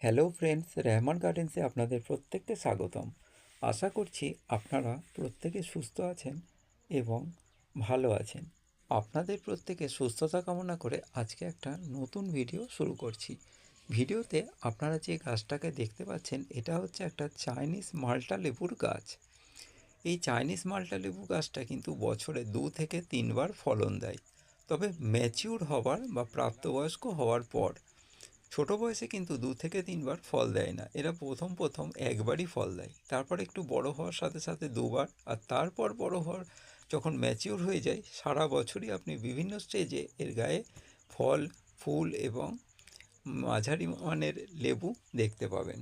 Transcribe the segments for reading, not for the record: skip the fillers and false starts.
Hello friends, Rehman গার্ডেন্সে আপনাদের প্রত্যেককে স্বাগতম। আশা করছি আপনারা প্রত্যেকে সুস্থ আছেন এবং ভালো আছেন। আপনাদের প্রত্যেকে সুস্থতা কামনা করে আজকে একটা নতুন ভিডিও শুরু করছি। ভিডিওতে আপনারা যে গাছটাকে দেখতে পাচ্ছেন, এটা হচ্ছে একটা চাইনিজ মাল্টা লেবুর গাছ। এই চাইনিজ মাল্টা লেবু গাছটা কিন্তু বছরে 2 থেকে 3 বার ফলন দেয়, তবে ম্যাচিউর হওয়ার বা প্রাপ্তবয়স্ক হওয়ার পর। ছোট বয়সে কিন্তু 2 থেকে 3 বার ফল দেয় না, এরা প্রথম একবারই ফল দেয়, তারপর একটু বড় হওয়ার সাথে সাথে 2 বার, আর তারপর বড় হওয়ার যখন ম্যাচিওর হয়ে যায় সারা বছরই আপনি বিভিন্ন স্টেজে এর গায়ে ফল, ফুল এবং মাঝারি মানের লেবু দেখতে পাবেন।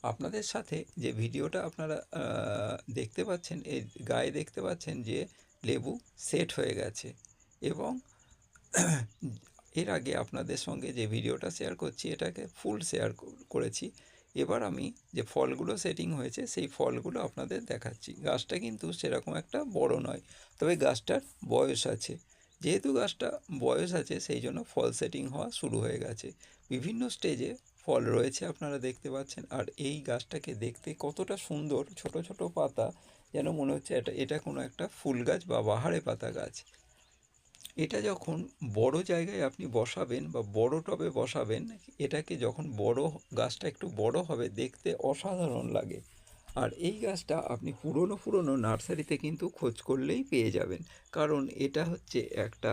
আপনাদের সাথে যে ভিডিওটা আপনারা দেখতে পাচ্ছেন, এর গায়ে দেখতে পাচ্ছেন যে লেবু সেট হয়ে গেছে। এবং এর আগে আপনাদের সঙ্গে যে ভিডিওটা শেয়ার করছি এটাকে ফুল শেয়ার করেছি। এবার আমি যে ফলগুলো সেটিং হয়েছে সেই ফলগুলো আপনাদের দেখাচ্ছি। গাছটা কিন্তু সেরকম একটা বড় নয়, তবে গাছটার বয়স আছে। যেহেতু গাছটা বয়স আছে সেই জন্য ফল সেটিং হওয়া শুরু হয়ে গেছে। বিভিন্ন স্টেজে ফল রয়েছে আপনারা দেখতে পাচ্ছেন। আর এই গাছটাকে দেখতে কতটা সুন্দর, ছোট ছোট পাতা, যেন মনে হচ্ছে এটা কোনো একটা ফুল গাছ বা বাহারে পাতা গাছ। এটা যখন বড় জায়গায় আপনি বসাবেন বা বড় টবে বসাবেন, এটাকে যখন গাছটা একটু বড় হবে দেখতে অসাধারণ লাগে। আর এই গাছটা আপনি পুরনো নার্সারিতে কিন্তু খোঁজ করলেই পেয়ে যাবেন, কারণ এটা হচ্ছে একটা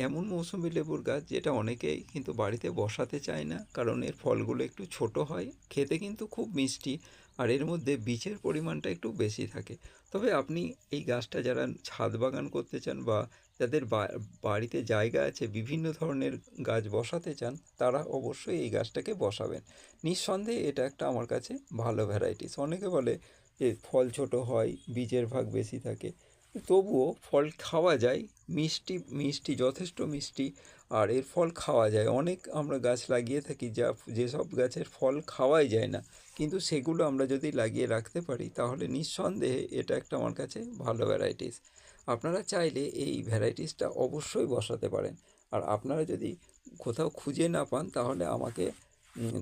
এমন মৌসুমি লেবুর গাছ যেটা অনেকেই কিন্তু বাড়িতে বসাতে চায় না, কারণ এর ফলগুলো একটু ছোট হয়, খেতে কিন্তু খুব মিষ্টি, আর এর মধ্যে বীজের পরিমাণটা একটু বেশি থাকে। তবে আপনি এই গাছটা যারা ছাদ বাগান করতে চান বা যাদের বাড়িতে জায়গা আছে বিভিন্ন ধরনের গাছ বসাতে চান, তারা অবশ্যই এই গাছটাকে বসাবেন। নিঃসন্দেহে এটা একটা আমার কাছে ভালো ভ্যারাইটিস। অনেকে বলে যে ফল ছোট হয়, বীজের ভাগ বেশি থাকে, তবুও ফল খাওয়া যায়, মিষ্টি মিষ্টি যথেষ্ট মিষ্টি, আর এর ফল খাওয়া যায়। অনেক আমরা গাছ লাগিয়ে থাকি যেসব গাছের ফল খাওয়াই যায় না, কিন্তু সেগুলো আমরা যদি লাগিয়ে রাখতে পারি তাহলে নিঃসন্দেহে এটা একটা আমার কাছে ভালো ভ্যারাইটিস। আপনারা চাইলে এই ভ্যারাইটিসটা অবশ্যই বসাতে পারেন। আর আপনারা যদি কোথাও খুঁজে না পান তাহলে আমাকে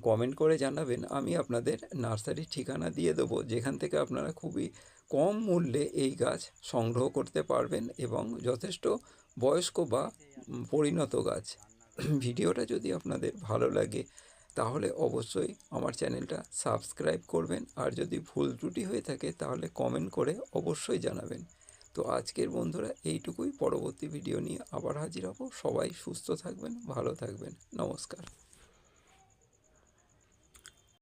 কমেন্ট করে জানাবেন, আমি আপনাদের নার্সারির ঠিকানা দিয়ে দেবো, যেখান থেকে আপনারা খুবই কম মূল্যে এই গাছ সংগ্রহ করতে পারবেন এবং যথেষ্ট বয়স্ক বা পরিণত গাছ। ভিডিওটা যদি আপনাদের ভালো লাগে তাহলে অবশ্যই আমার চ্যানেলটা সাবস্ক্রাইব করবেন, আর যদি ভুল ত্রুটি হয়ে থাকে তাহলে কমেন্ট করে অবশ্যই জানাবেন। তো আজকের বন্ধুরা এইটুকুই, পরবর্তী ভিডিও নিয়ে আবার হাজির হব। সবাই সুস্থ থাকবেন, ভালো থাকবেন, নমস্কার।